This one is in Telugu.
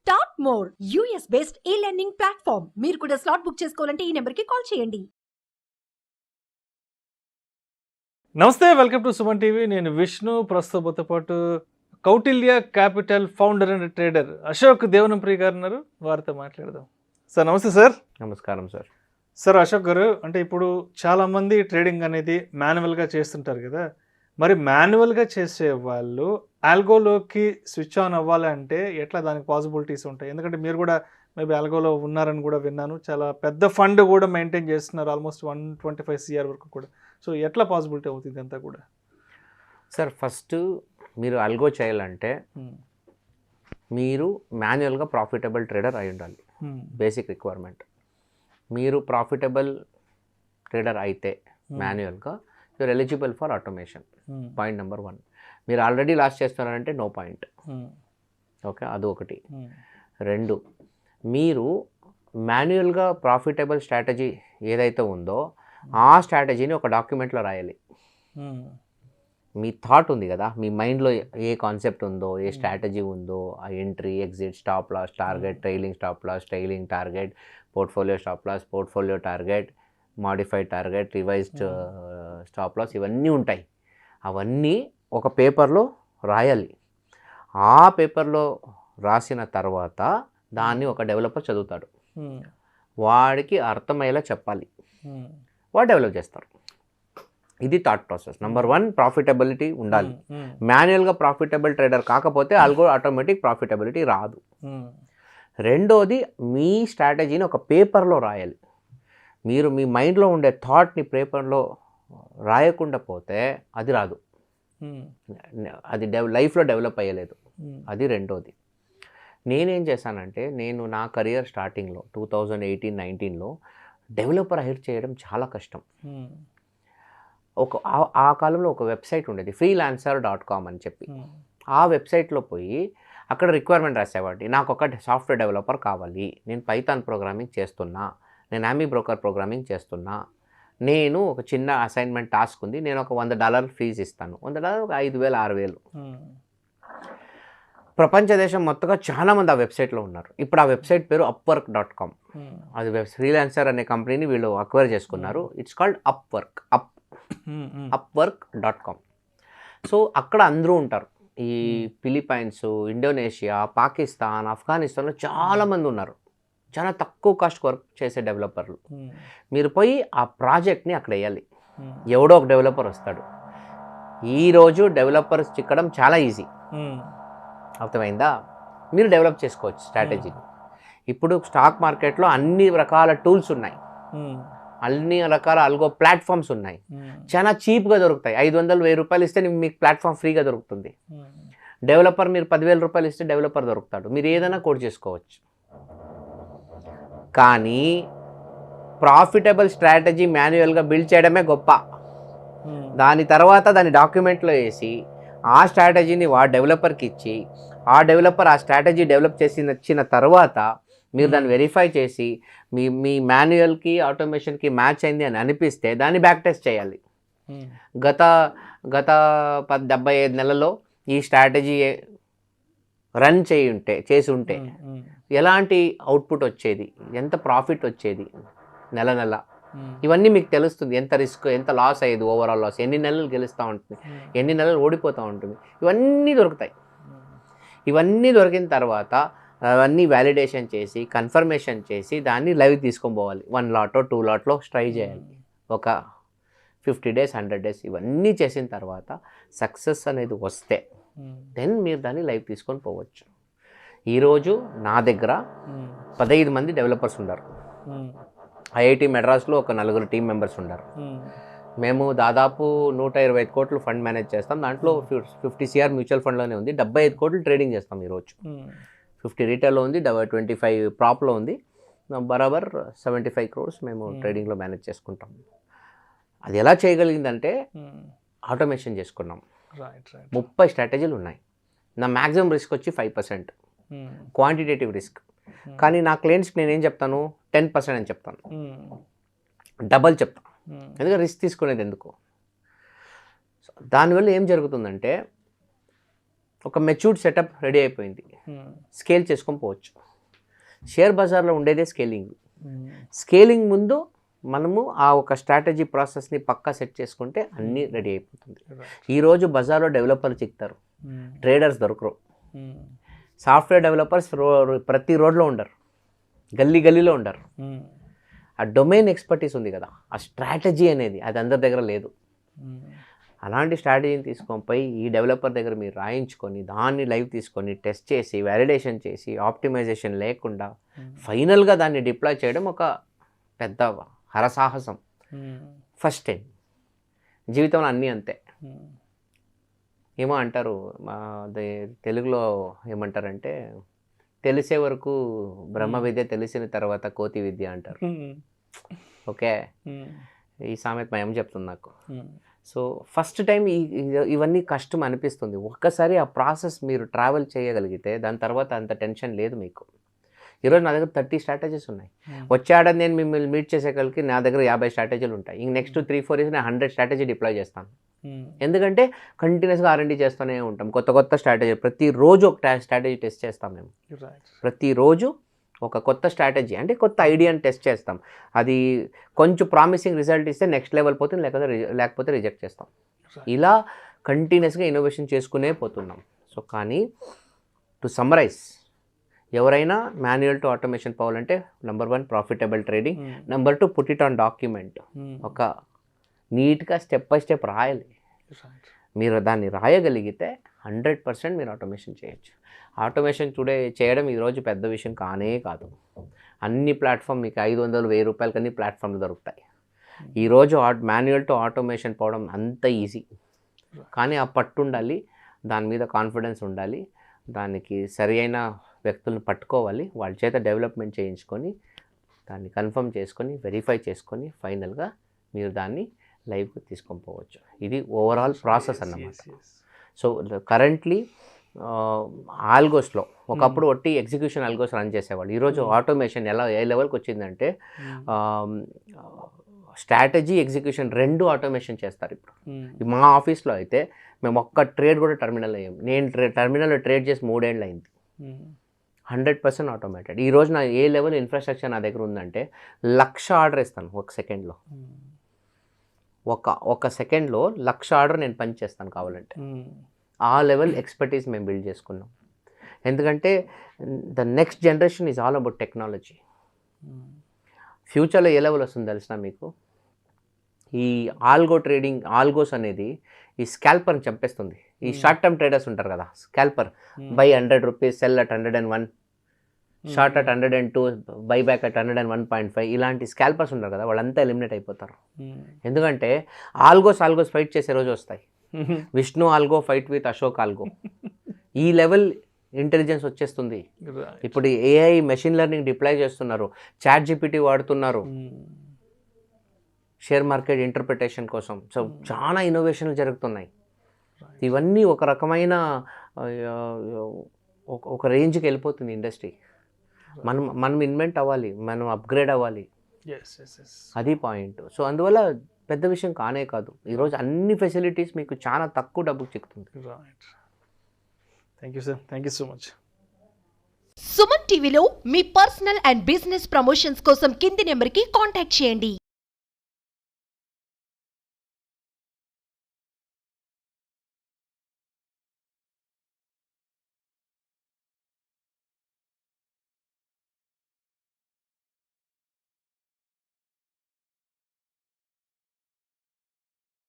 టాప్ మోర్ యూఎస్ బేస్డ్ ఈ లెర్నింగ్ ప్లాట్ఫామ్. మీరు కూడా స్లాట్ బుక్ చేసుకోవాలంటే ఈ నెంబర్కి కాల్ చేయండి. నమస్తే, వెల్కమ్ టు సుమన్ టీవీ. నేను విష్ణు. ప్రస్తుతంతో పాటు Kautilya capital founder and trader Ashok Devanampriya గారు ఉన్నారు. వారితో మాట్లాడదాం. సార్ నమస్తే. సార్ నమస్కారం సార్. సార్ అశోక్ గారు, అంటే ఇప్పుడు చాలామంది ట్రేడింగ్ అనేది మాన్యువల్గా చేస్తుంటారు కదా, మరి మాన్యువల్గా చేసే వాళ్ళు ఆల్గోలోకి స్విచ్ ఆన్ అవ్వాలంటే ఎట్లా దానికి పాసిబిలిటీస్ ఉంటాయి? ఎందుకంటే మీరు కూడా మేబీ ఆల్గోలో ఉన్నారని కూడా విన్నాను. చాలా పెద్ద ఫండ్ కూడా మెయింటైన్ చేస్తున్నారు, ఆల్మోస్ట్ 125 CR వరకు కూడా. సో ఎట్లా పాసిబిలిటీ అవుతుంది అంతా కూడా? సార్ ఫస్ట్ మీరు అల్గో చేయాలంటే మీరు మాన్యువల్గా ప్రాఫిటబుల్ ట్రేడర్ అయి ఉండాలి. Basic requirement. మీరు ప్రాఫిటబుల్ ట్రేడర్ అయితే మాన్యువల్గా you're eligible for automation. Point number 1. మీరు ఆల్రెడీ లాస్ చేస్తున్నారంటే నో పాయింట్. ఓకే, అది ఒకటి. 2, మీరు మాన్యువల్గా ప్రాఫిటబుల్ స్ట్రాటజీ ఏదైతే ఉందో ఆ స్ట్రాటజీని ఒక డాక్యుమెంట్లో రాయాలి. మీ థాట్ ఉంది కదా, మీ మైండ్లో ఏ కాన్సెప్ట్ ఉందో, ఏ స్ట్రాటజీ ఉందో, ఆ entry, exit, stop loss, target, trailing stop loss, trailing target, portfolio stop loss, portfolio target, modified target, revised stop loss, ఇవన్నీ ఉంటాయి. అవన్నీ ఒక పేపర్లో రాయాలి. ఆ పేపర్లో రాసిన తర్వాత దాన్ని ఒక డెవలపర్ చదువుతాడు. వాడికి అర్థమయ్యేలా చెప్పాలి, వాడు డెవలప్ చేస్తారు. ఇది థాట్ ప్రాసెస్. నెంబర్ 1, ప్రాఫిటబిలిటీ ఉండాలి. మాన్యువల్గా ప్రాఫిటబుల్ ట్రేడర్ కాకపోతే ఆల్గో ఆటోమేటిక్ ప్రాఫిటబిలిటీ రాదు. రెండోది, మీ స్ట్రాటజీని ఒక పేపర్లో రాయాలి. మీరు మీ మైండ్లో ఉండే థాట్ని పేపర్లో రాయకుండా పోతే అది రాదు, అది లైఫ్లో డెవలప్ అయ్యలేదు. అది రెండోది. నేనేం చేశానంటే, నేను నా కెరియర్ స్టార్టింగ్లో 2018-19లో డెవలపర్ హైర్ చేయడం చాలా కష్టం. ఆ కాలంలో ఒక వెబ్సైట్ ఉండేది, freelancer.com అని చెప్పి. ఆ వెబ్సైట్లో పోయి అక్కడ రిక్వైర్మెంట్ రాసేవాడి. నాకు ఒక సాఫ్ట్వేర్ డెవలపర్ కావాలి, నేను పైథాన్ ప్రోగ్రామింగ్ చేస్తున్నా, నేను యామీ బ్రోకర్ ప్రోగ్రామింగ్ చేస్తున్నా, నేను ఒక చిన్న అసైన్మెంట్ టాస్క్ ఉంది, నేను ఒక $100 ఫీజు ఇస్తాను. $100 ఒక 5,000 6,000. ప్రపంచ దేశం మొత్తంగా చాలామంది ఆ వెబ్సైట్లో ఉన్నారు. ఇప్పుడు ఆ వెబ్సైట్ పేరు upwork.com. అది ఫ్రీలాన్సర్ అనే కంపెనీని వీళ్ళు అక్వైర్ చేసుకున్నారు. It's called upwork.com. సో అక్కడ అందరూ ఉంటారు. ఈ ఫిలిప్పైన్స్, ఇండోనేషియా, పాకిస్తాన్, ఆఫ్ఘనిస్తాన్లో చాలామంది ఉన్నారు. చాలా తక్కువ కాస్ట్ వర్క్ చేసే డెవలపర్లు. మీరు పోయి ఆ ప్రాజెక్ట్ని అక్కడ వేయాలి. ఎవడో ఒక డెవలపర్ వస్తాడు. ఈరోజు డెవలపర్స్ చిక్కడం చాలా ఈజీ, అర్థమైందా? మీరు డెవలప్ చేసుకోవచ్చు స్ట్రాటజీని. ఇప్పుడు స్టాక్ మార్కెట్లో అన్ని రకాల టూల్స్ ఉన్నాయి, అన్ని రకాల అల్గో ప్లాట్ఫామ్స్ ఉన్నాయి. చాలా చీప్గా దొరుకుతాయి. 500-1000 రూపాయలు ఇస్తే మీకు ప్లాట్ఫామ్ ఫ్రీగా దొరుకుతుంది. డెవలపర్ మీరు 10,000 రూపాయలు ఇస్తే డెవలపర్ దొరుకుతాడు. మీరు ఏదైనా కోడ్ చేసుకోవచ్చు. కానీ ప్రాఫిటబుల్ స్ట్రాటజీ మాన్యువల్గా బిల్డ్ చేయడమే గొప్ప. దాని తర్వాత దాన్ని డాక్యుమెంట్లో వేసి ఆ స్ట్రాటజీని డెవలపర్కి ఇచ్చి, ఆ డెవలపర్ ఆ స్ట్రాటజీ డెవలప్ చేసిన తర్వాత మీరు దాన్ని వెరిఫై చేసి మీ మాన్యువల్కి ఆటోమేషన్కి మ్యాచ్ అయింది అని అనిపిస్తే దాన్ని బ్యాక్ టెస్ట్ చేయాలి. గత 75 నెలలో ఈ స్ట్రాటజీ రన్ చేసి ఉంటే ఎలాంటి అవుట్పుట్ వచ్చేది, ఎంత ప్రాఫిట్ వచ్చేది నెల, ఇవన్నీ మీకు తెలుస్తుంది. ఎంత రిస్క్, ఎంత లాస్ అయ్యేది, ఓవరాల్ లాస్, ఎన్ని నెలలు గెలుస్తూ ఉంటుంది, ఎన్ని నెలలు ఓడిపోతూ ఉంటుంది, ఇవన్నీ దొరుకుతాయి. ఇవన్నీ దొరికిన తర్వాత అవన్నీ వ్యాలిడేషన్ చేసి కన్ఫర్మేషన్ చేసి దాన్ని లైవ్ తీసుకొని పోవాలి. 1 లాట్ 2 లాట్లో ట్రై చేయాలి. ఒక 50 days 100 days ఇవన్నీ చేసిన తర్వాత సక్సెస్ అనేది వస్తే దెన్ మీరు దాన్ని లైవ్ తీసుకొని పోవచ్చు. ఈరోజు నా దగ్గర 15 మంది డెవలపర్స్ ఉన్నారు. IIT మెడ్రాస్లో ఒక 4 టీమ్ మెంబర్స్ ఉన్నారు. మేము దాదాపు 125 కోట్లు ఫండ్ మేనేజ్ చేస్తాం. దాంట్లో 50 CR మ్యూచువల్ ఫండ్లోనే ఉంది, 75 కోట్లు ట్రేడింగ్ చేస్తాం ఈరోజు. 50 రీటైల్లో ఉంది, 25 ప్రాప్లో ఉంది. బరాబర్ 75 crores మేము ట్రేడింగ్లో మేనేజ్ చేసుకుంటాం. అది ఎలా చేయగలిగిందంటే ఆటోమేషన్ చేసుకున్నాం. 30 స్ట్రాటజీలు ఉన్నాయి. నా మ్యాక్సిమం రిస్క్ వచ్చి 5%, క్వాంటిటేటివ్ రిస్క్. కానీ నా క్లయింట్స్కి నేనేం చెప్తాను, 10% అని చెప్తాను, డబల్ చెప్తాను. ఎందుకంటే రిస్క్ తీసుకునేది ఎందుకు. దానివల్ల ఏం జరుగుతుందంటే ఒక మెచ్యూర్డ్ సెటప్ రెడీ అయిపోయింది, స్కేల్ చేసుకొని పోవచ్చు. షేర్ బజార్లో ఉండేదే స్కేలింగ్. స్కేలింగ్ ముందు మనము ఆ ఒక స్ట్రాటజీ ప్రాసెస్ని పక్కా సెట్ చేసుకుంటే అన్నీ రెడీ అయిపోతుంది. ఈరోజు బజార్లో డెవలపర్లు చిక్తారు, ట్రేడర్స్ దొరకరు. సాఫ్ట్వేర్ డెవలపర్స్ ప్రతి రోడ్లో ఉండరు, గల్లీలో ఉండరు. ఆ డొమైన్ ఎక్స్పర్టీస్ ఉంది కదా, ఆ స్ట్రాటజీ అనేది అది అందరి దగ్గర లేదు. అలాంటి స్ట్రాటజీని తీసుకొని పోయి ఈ డెవలపర్ దగ్గర మీరు రాయించుకొని దాన్ని లైవ్ తీసుకొని టెస్ట్ చేసి వ్యాలిడేషన్ చేసి ఆప్టిమైజేషన్ లేకుండా ఫైనల్గా దాన్ని డిప్లాయ్ చేయడం ఒక పెద్ద హరసాహసం. ఫస్ట్ టైం జీవితంలో అన్నీ అంతే. ఏమో అంటారు తెలుగులో ఏమంటారంటే, తెలిసే వరకు బ్రహ్మ విద్య, తెలిసిన తర్వాత కోతి విద్య అంటారు. ఓకే, ఈ సామెత ఏం చెప్తుంది నాకు. సో ఫస్ట్ టైం ఇవన్నీ కష్టం అనిపిస్తుంది. ఒక్కసారి ఆ ప్రాసెస్ మీరు ట్రావెల్ చేయగలిగితే దాని తర్వాత అంత టెన్షన్ లేదు మీకు. ఈరోజు నా దగ్గర 30 స్ట్రాటజీస్ ఉన్నాయి. వచ్చే ఏడాది నేను మిమ్మల్ని మీట్ చేసేకలికి నా దగ్గర 50 స్ట్రాటజీలు ఉంటాయి. ఇంక నెక్స్ట్ 3-4 ఇయర్స్ నేను 100 స్ట్రాటజీ డిప్లాయ్ చేస్తాను. ఎందుకంటే కంటిన్యూస్గా R&D చేస్తూనే ఉంటాం. కొత్త స్ట్రాటజీ ప్రతిరోజు ఒక స్ట్రాటజీ టెస్ట్ చేస్తాం మేము. ప్రతిరోజు ఒక కొత్త స్ట్రాటజీ అంటే కొత్త ఐడియాని టెస్ట్ చేస్తాం. అది కొంచెం ప్రామిసింగ్ రిజల్ట్ ఇస్తే నెక్స్ట్ లెవెల్ పోతుంది, లేకపోతే రిజెక్ట్ చేస్తాం. ఇలా కంటిన్యూస్గా ఇన్నోవేషన్ చేసుకునే పోతున్నాం. సో కానీ టు సమ్మరైజ్, ఎవరైనా మాన్యువల్ టు ఆటోమేషన్ పోవాలంటే number 1 profitable trading, number 2 put it on document. ఒక నీట్గా స్టెప్ బై స్టెప్ రాయాలి. మీరు దాన్ని రాయగలిగితే 100% మీరు ఆటోమేషన్ చేయొచ్చు. ఆటోమేషన్ టుడే చేయడం ఈరోజు పెద్ద విషయం కానే కాదు. అన్ని ప్లాట్ఫామ్ మీకు 500-1000 రూపాయలకి అన్ని ప్లాట్ఫామ్లు దొరుకుతాయి. ఈరోజు మాన్యువల్ టు ఆటోమేషన్ పోవడం అంత ఈజీ. కానీ ఆ పట్టు ఉండాలి, దాని మీద కాన్ఫిడెన్స్ ఉండాలి, దానికి సరి అయిన వ్యక్తులను పట్టుకోవాలి, వాళ్ళ చేత డెవలప్మెంట్ చేయించుకొని దాన్ని కన్ఫర్మ్ చేసుకొని వెరిఫై చేసుకొని ఫైనల్గా మీరు దాన్ని లైవ్కి తీసుకొని పోవచ్చు. ఇది ఓవరాల్ ప్రాసెస్ అన్నమాట. సో కరెంట్లీ ఆల్గోస్లో ఒకప్పుడు ఒట్టి ఎగ్జిక్యూషన్ ఆల్గోస్ రన్ చేసేవాళ్ళు. ఈరోజు ఆటోమేషన్ ఏ లెవెల్కి వచ్చిందంటే స్ట్రాటజీ, ఎగ్జిక్యూషన్ 2 ఆటోమేషన్ చేస్తారు ఇప్పుడు. మా ఆఫీస్లో అయితే మేము ఒక్క ట్రేడ్ కూడా టర్మినల్ అయ్యాము. నేను టర్మినల్లో ట్రేడ్ చేసి 3 ఏళ్ళు అయింది. 100% ఆటోమేటెడ్. ఈరోజు నా ఏ లెవెల్ ఇన్ఫ్రాస్ట్రక్చర్ నా దగ్గర ఉందంటే 1,00,000 ఆర్డర్ ఇస్తాను ఒక సెకండ్లో. ఒక సెకండ్లో 1,00,000 ఆర్డర్ నేను పని చేస్తాను కావాలంటే. ఆ లెవెల్ ఎక్స్పర్టీస్ మేము బిల్డ్ చేసుకున్నాం. ఎందుకంటే the next generation is all about technology. ఫ్యూచర్లో ఏ లెవెల్ వస్తుందో తెలిసిన మీకు, ఈ ఆల్గోస్ అనేది ఈ స్కాల్పర్ని చంపేస్తుంది. ఈ షార్ట్ టర్మ్ ట్రేడర్స్ ఉంటారు కదా, స్కాల్పర్, by 100 rupees, cell at 101, short at 102, buy back at 101.5, ఇలాంటి స్కాల్పర్స్ ఉంటారు కదా, వాళ్ళంతా ఎలిమినేట్ అయిపోతారు. ఎందుకంటే ఆల్గోస్ ఫైట్ చేసే రోజు వస్తాయి. Vishnu algo fight with Ashok algo. ఈ లెవెల్ ఇంటెలిజెన్స్ వచ్చేస్తుంది. ఇప్పుడు AI మెషిన్ లెర్నింగ్ డిప్లాయ్ చేస్తున్నారు, చాట్ GPT వాడుతున్నారు షేర్ మార్కెట్ ఇంటర్ప్రిటేషన్ కోసం. సో చాలా ఇన్నోవేషన్లు జరుగుతున్నాయి. ఇవన్నీ ఒక రకమైన ఒక రేంజ్కి వెళ్ళిపోతుంది ఇండస్ట్రీ. మనం ఇన్వెంట్ అవ్వాలి, మనం అప్గ్రేడ్ అవ్వాలి. అది పాయింట్. సో అందువల్ల పెద్ద విషయం కానే కాదు. ఈరోజు అన్ని ఫెసిలిటీస్ మీకు చాలా తక్కువ డబ్బుకు చిక్కుతుంది. Thank you sir, thank you so much. Suman టీవీలో మీ పర్సనల్ అండ్ బిజినెస్ ప్రమోషన్స్ కోసం కింది నెంబర్కి కాంటాక్ట్ చేయండి.